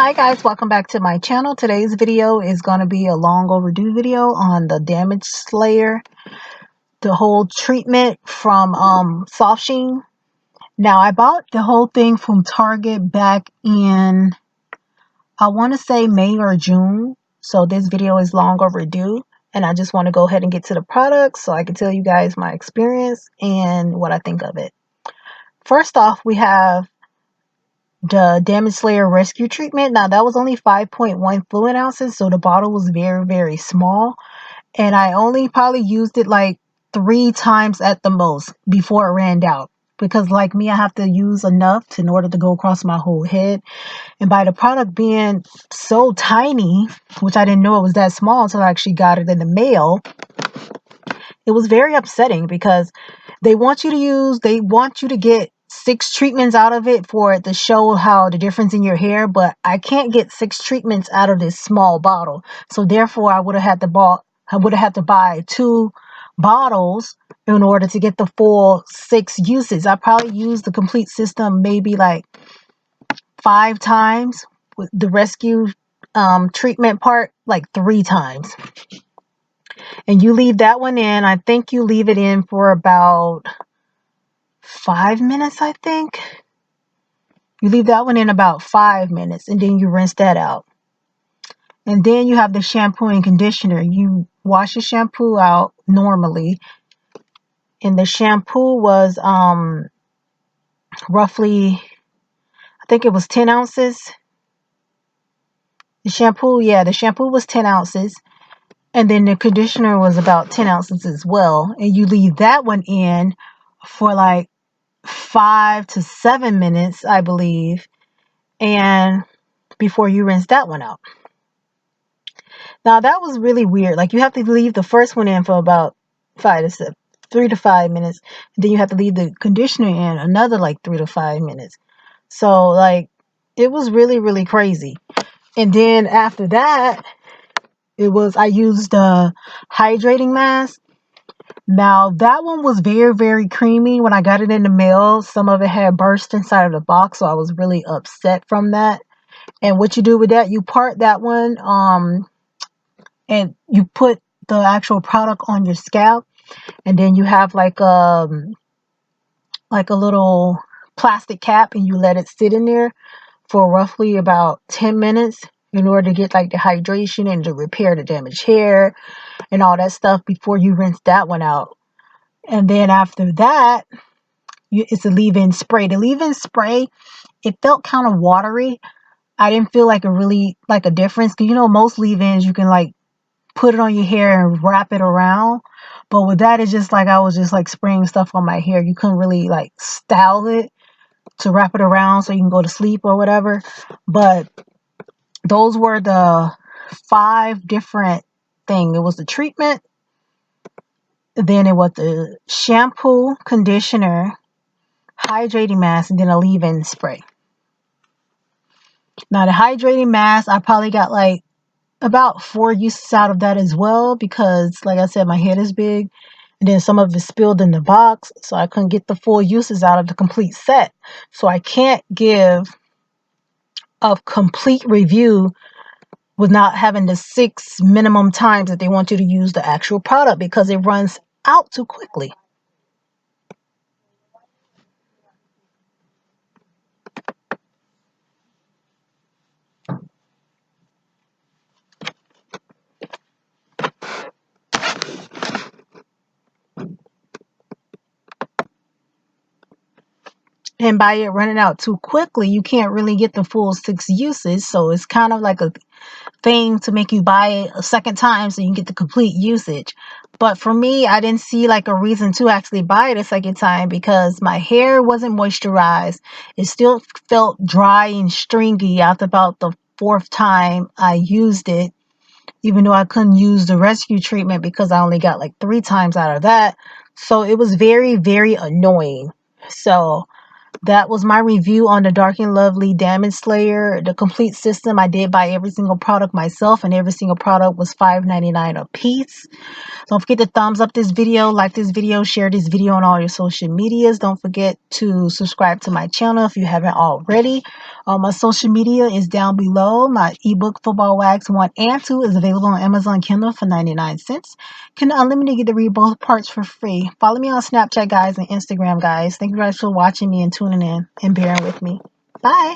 Hi guys, welcome back to my channel. Today's video is going to be a long overdue video on the Damage Slayer, the whole treatment from Soft Sheen. Now I bought the whole thing from Target back in, I want to say May or June. So this video is long overdue and I just want to go ahead and get to the product so I can tell you guys my experience and what I think of it. First off, we have the Damage Slayer Rescue Treatment. Now that was only 5.1 fluid ounces, so the bottle was very small, and I only probably used it like 3 times at the most before it ran out, because like me, I have to use enough in order to go across my whole head. And by the product being so tiny, which I didn't know it was that small until I actually got it in the mail, it was very upsetting because they want you to get 6 treatments out of it for it to show how the difference in your hair, but I can't get 6 treatments out of this small bottle. So therefore I would have had to buy 2 bottles in order to get the full 6 uses. I probably used the complete system maybe like 5 times, with the rescue treatment part like 3 times. And you leave that one in. I think you leave it in for about 5 minutes, I think. You leave that one in about 5 minutes and then you rinse that out. And then you have the shampoo and conditioner. You wash your shampoo out normally. And the shampoo was roughly, I think it was 10 ounces. The shampoo was 10 ounces. And then the conditioner was about 10 ounces as well. And you leave that one in for like 5 to 7 minutes, I believe, and before you rinse that one out. Now that was really weird. Like, you have to leave the first one in for about 3 to 5 minutes, and then you have to leave the conditioner in another like 3 to 5 minutes. So like, it was really crazy. And then after that, I used a hydrating mask. Now that one was very creamy. When I got it in the mail, some of it had burst inside of the box, so I was really upset from that. And what you do with that, you part that one, and you put the actual product on your scalp, and then you have like a little plastic cap, and you let it sit in there for roughly about 10 minutes in order to get like the hydration and to repair the damaged hair and all that stuff before you rinse that one out. And then after that, it's a leave-in spray. The leave-in spray, it felt kind of watery. I didn't feel like a difference, because most leave-ins you can like put it on your hair and wrap it around, but with that, it's just like I was just like spraying stuff on my hair. You couldn't really like style it to wrap it around so you can go to sleep or whatever. But those were the 5 different things. It was the treatment, then it was the shampoo, conditioner, hydrating mask, and then a leave-in spray. Now the hydrating mask, I probably got like about 4 uses out of that as well, because like I said, my head is big, and then some of it spilled in the box, so I couldn't get the full uses out of the complete set. So I can't give a complete review with not having the 6 minimum times that they want you to use the actual product, because it runs out too quickly. And by it running out too quickly, you can't really get the full 6 uses. So it's kind of like a thing to make you buy it a second time so you can get the complete usage. But for me, I didn't see like a reason to actually buy it a second time, because my hair wasn't moisturized. It still felt dry and stringy after about the 4th time I used it, even though I couldn't use the rescue treatment because I only got like 3 times out of that. So it was very annoying. So That was my review on the Dark and Lovely Damage Slayer, the complete system. I did buy every single product myself, and every single product was $5.99 a piece. Don't forget to thumbs up this video, like this video, share this video on all your social medias. Don't forget to subscribe to my channel if you haven't already. My social media is down below. My ebook Football Wax 1 and 2 is available on Amazon Kindle for 99 cents. Can Unlimited get to read both parts for free. Follow me on Snapchat, guys, and Instagram, guys. Thank you guys for watching me and tuning in and bearing with me. Bye.